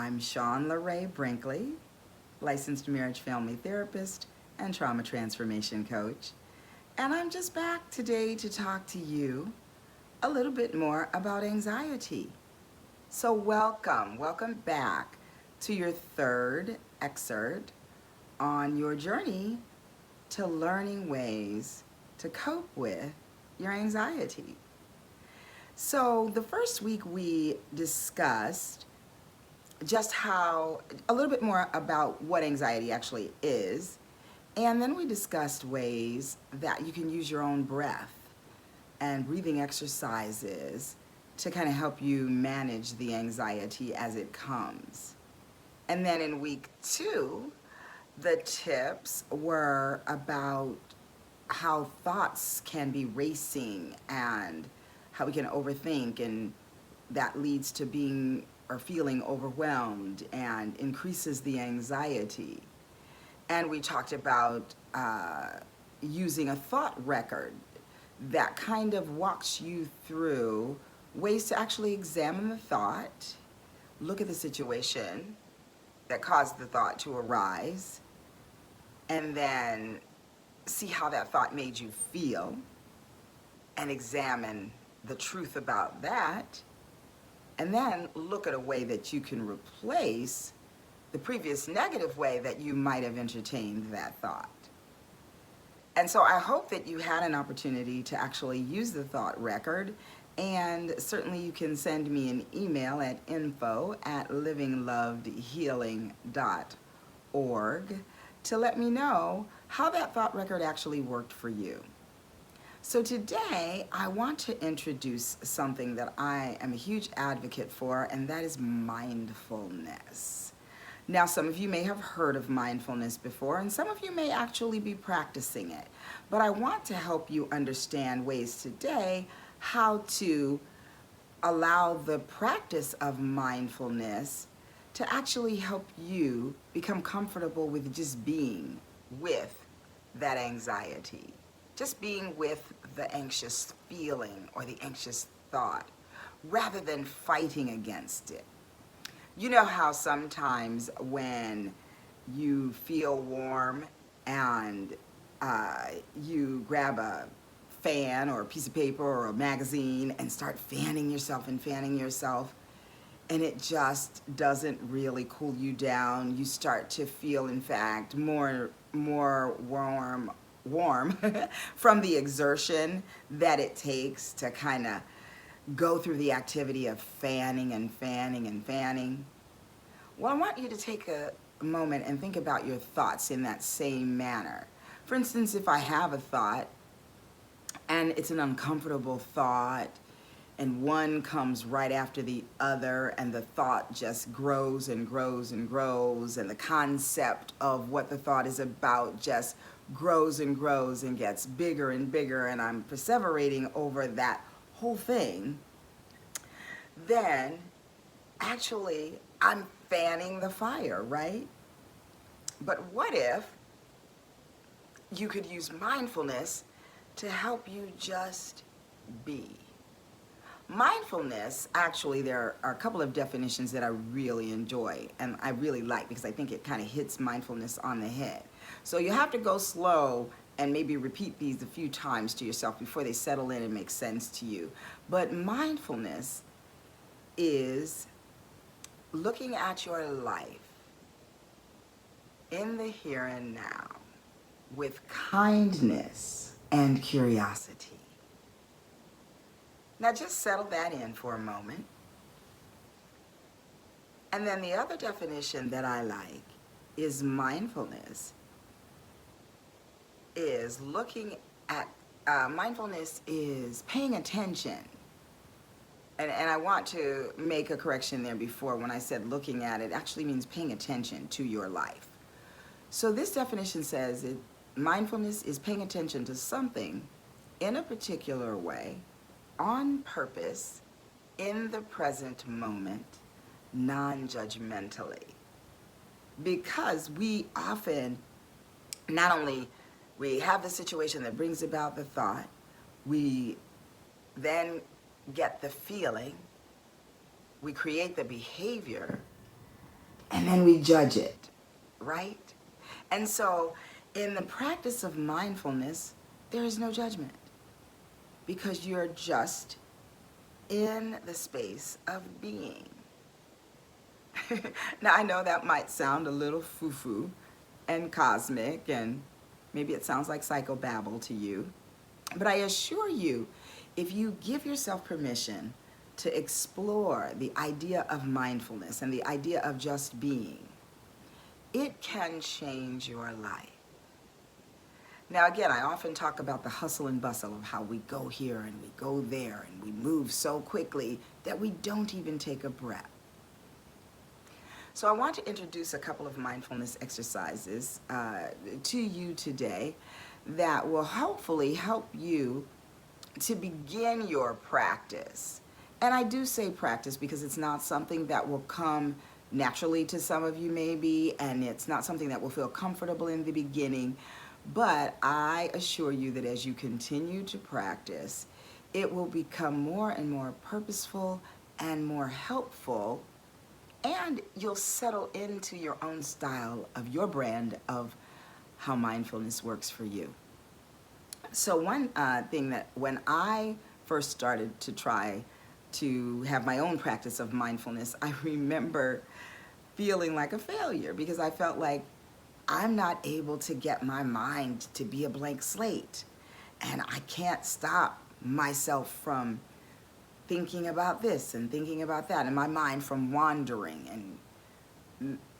I'm Shawn LaRae Brinkley, licensed marriage family therapist and trauma transformation coach. And I'm just back today to talk to you a little bit more about anxiety. So welcome back to your third excerpt on your journey to learning ways to cope with your anxiety. So the first week we discussed just a little bit more about what anxiety actually is. And then we discussed ways that you can use your own breath and breathing exercises to kind of help you manage the anxiety as it comes. And then in week 2, the tips were about how thoughts can be racing and how we can overthink, and that leads to being or feeling overwhelmed and increases the anxiety. And we talked about using a thought record that kind of walks you through ways to actually examine the thought, look at the situation that caused the thought to arise, and then see how that thought made you feel and examine the truth about that, and then look at a way that you can replace the previous negative way that you might have entertained that thought. And so I hope that you had an opportunity to actually use the thought record, and certainly you can send me an email at info@livinglovedhealing.org to let me know how that thought record actually worked for you. So today I want to introduce something that I am a huge advocate for, and that is mindfulness. Now, some of you may have heard of mindfulness before, and some of you may actually be practicing it. But I want to help you understand ways today how to allow the practice of mindfulness to actually help you become comfortable with just being with that anxiety, just being with the anxious feeling or the anxious thought, rather than fighting against it. You know how sometimes when you feel warm and you grab a fan or a piece of paper or a magazine and start fanning yourself, and it just doesn't really cool you down. You start to feel, in fact, more warm from the exertion that it takes to kind of go through the activity of fanning and fanning and fanning. Well, I want you to take a moment and think about your thoughts in that same manner. For instance, if I have a thought and it's an uncomfortable thought, and one comes right after the other, and the thought just grows and grows and grows, and the concept of what the thought is about just grows and grows and gets bigger and bigger, and I'm perseverating over that whole thing, then actually I'm fanning the fire, right? But what if you could use mindfulness to help you just be? Mindfulness, actually, there are a couple of definitions that I really enjoy and I really like, because I think it kind of hits mindfulness on the head. So you have to go slow and maybe repeat these a few times to yourself before they settle in and make sense to you. But mindfulness is looking at your life in the here and now with kindness and curiosity. Now just settle that in for a moment. And then the other definition that I like is mindfulness is mindfulness is paying attention. And I want to make a correction there before. When I said looking at it, actually means paying attention to your life. So this definition says mindfulness is paying attention to something in a particular way, on purpose, in the present moment, non-judgmentally. Because we often, not only we have the situation that brings about the thought, we then get the feeling, we create the behavior, and then we judge it, right? And so in the practice of mindfulness, there is no judgment because you're just in the space of being. Now, I know that might sound a little foo-foo and cosmic, and maybe it sounds like psychobabble to you, but I assure you, if you give yourself permission to explore the idea of mindfulness and the idea of just being, it can change your life. Now, again, I often talk about the hustle and bustle of how we go here and we go there and we move so quickly that we don't even take a breath. So I want to introduce a couple of mindfulness exercises to you today that will hopefully help you to begin your practice. And I do say practice because it's not something that will come naturally to some of you maybe, and it's not something that will feel comfortable in the beginning, but I assure you that as you continue to practice, it will become more and more purposeful and more helpful, and you'll settle into your own style of your brand of how mindfulness works for you. So one thing that when I first started to try to have my own practice of mindfulness, I remember feeling like a failure because I felt like I'm not able to get my mind to be a blank slate, and I can't stop myself from thinking about this and thinking about that, and my mind from wandering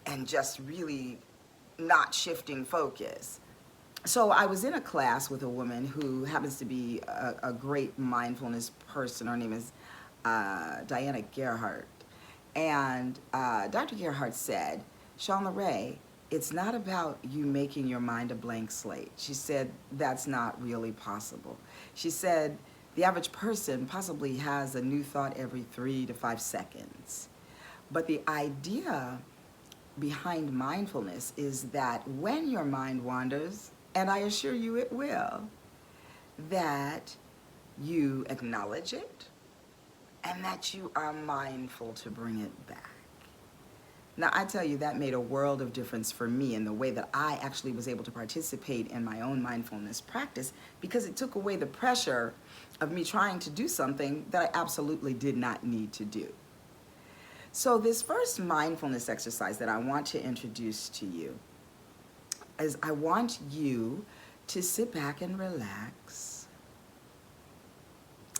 and just really not shifting focus. So I was in a class with a woman who happens to be a great mindfulness person. Her name is Diana Gerhardt. And Dr. Gerhardt said, Sean LeRae, it's not about you making your mind a blank slate. She said, that's not really possible. She said, the average person possibly has a new thought every 3 to 5 seconds. But the idea behind mindfulness is that when your mind wanders, and I assure you it will, that you acknowledge it and that you are mindful to bring it back. Now, I tell you, that made a world of difference for me in the way that I actually was able to participate in my own mindfulness practice, because it took away the pressure of me trying to do something that I absolutely did not need to do. So this first mindfulness exercise that I want to introduce to you is I want you to sit back and relax.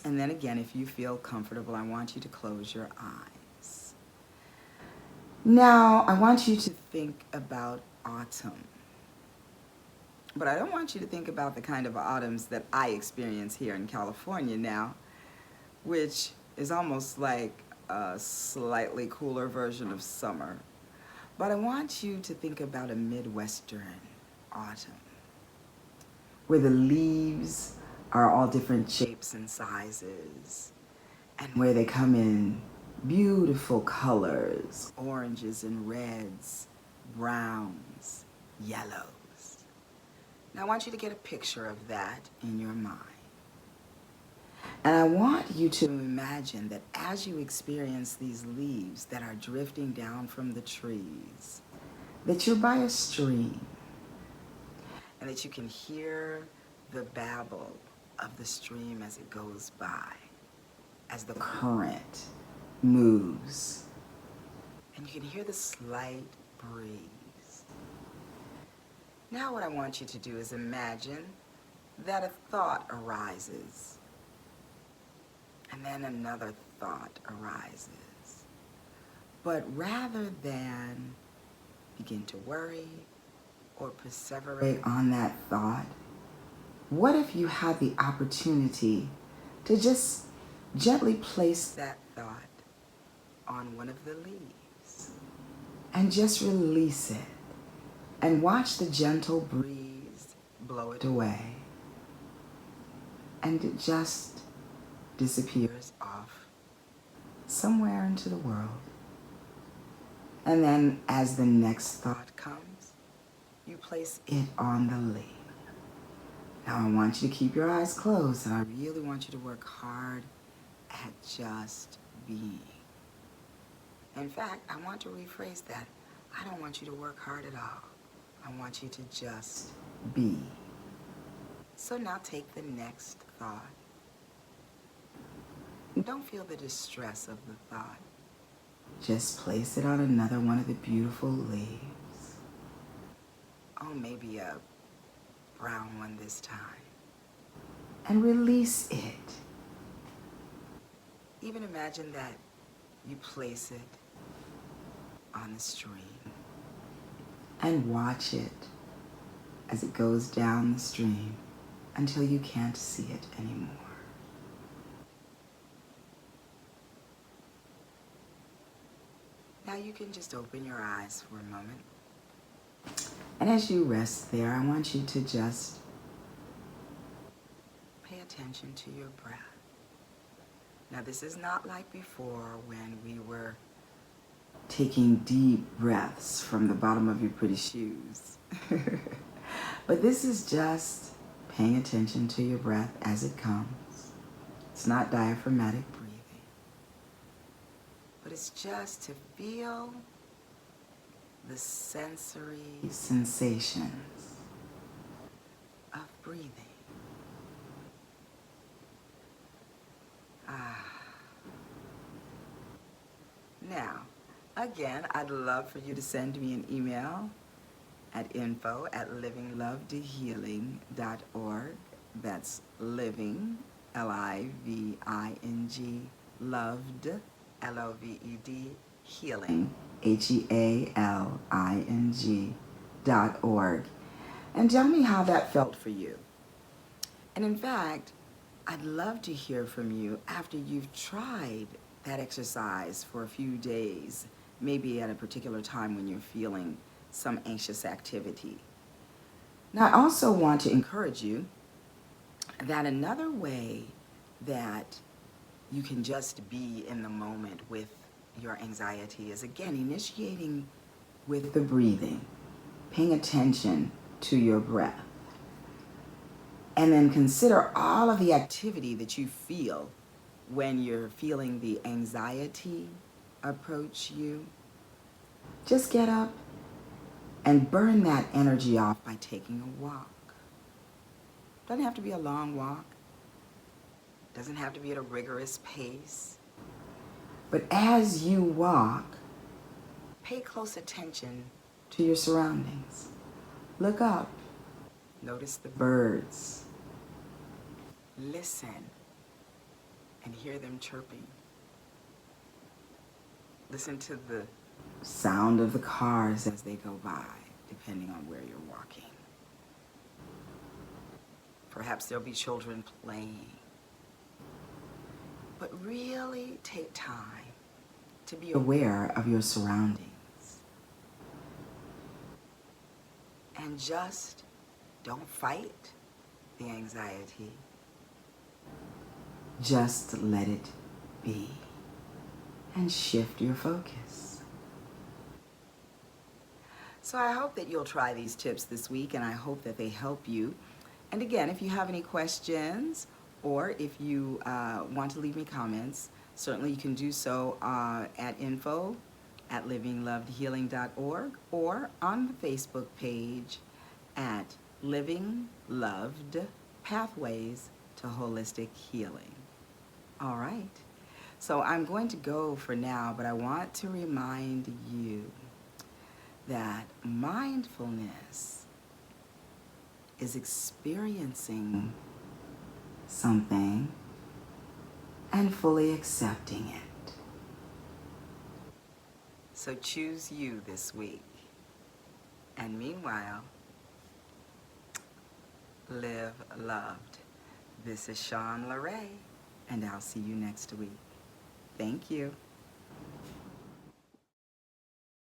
And then again, if you feel comfortable, I want you to close your eyes. Now, I want you to think about autumn. But I don't want you to think about the kind of autumns that I experience here in California now, which is almost like a slightly cooler version of summer. But I want you to think about a Midwestern autumn, where the leaves are all different shapes and sizes, and where they come in beautiful colors, oranges and reds, browns, yellows. Now I want you to get a picture of that in your mind. And I want you to imagine that as you experience these leaves that are drifting down from the trees, that you're by a stream, and that you can hear the babble of the stream as it goes by, as the current moves. And you can hear the slight breeze. Now what I want you to do is imagine that a thought arises, and then another thought arises. But rather than begin to worry or perseverate on that thought, what if you had the opportunity to just gently place that thought on one of the leaves and just release it and watch the gentle breeze blow it away, and it just disappears off somewhere into the world. And then as the next thought comes, you place it on the leaf. Now I want you to keep your eyes closed, and I really want you to work hard at just being. In fact, I want to rephrase that. I don't want you to work hard at all. I want you to just be. So now take the next thought. Don't feel the distress of the thought. Just place it on another one of the beautiful leaves. Oh, maybe a brown one this time. And release it. Even imagine that you place it on the stream and watch it as it goes down the stream until you can't see it anymore. Now you can just open your eyes for a moment. And as you rest there, I want you to just pay attention to your breath. Now this is not like before when we were taking deep breaths from the bottom of your pretty shoes. But this is just paying attention to your breath as it comes. It's not diaphragmatic breathing, but it's just to feel the sensory sensations of breathing. Now, again, I'd love for you to send me an email at info@livinglovedhealing.org. That's living, L-I-V-I-N-G, loved, L-O-V-E-D, healing, HEALING.org. And tell me how that felt for you. And in fact, I'd love to hear from you after you've tried that exercise for a few days, maybe at a particular time when you're feeling some anxious activity. Now, I also want to encourage you that another way that you can just be in the moment with your anxiety is, again, initiating with the breathing, paying attention to your breath. And then consider all of the activity that you feel when you're feeling the anxiety approach you. Just get up and burn that energy off by taking a walk. Doesn't have to be a long walk. Doesn't have to be at a rigorous pace. But as you walk, pay close attention to your surroundings. Look up. Notice the birds. Listen and hear them chirping. Listen to the sound of the cars as they go by, depending on where you're walking. Perhaps there'll be children playing. But really take time to be aware of your surroundings. And just don't fight the anxiety. Just let it be and shift your focus. So I hope that you'll try these tips this week, and I hope that they help you. And again, if you have any questions or if you want to leave me comments, certainly you can do so at info@livinglovedhealing.org or on the Facebook page at Living Loved Pathways to Holistic Healing. All right, so I'm going to go for now, but I want to remind you that mindfulness is experiencing something and fully accepting it. So choose you this week. And meanwhile, live loved. This is Shawn LaRae, and I'll see you next week. Thank you.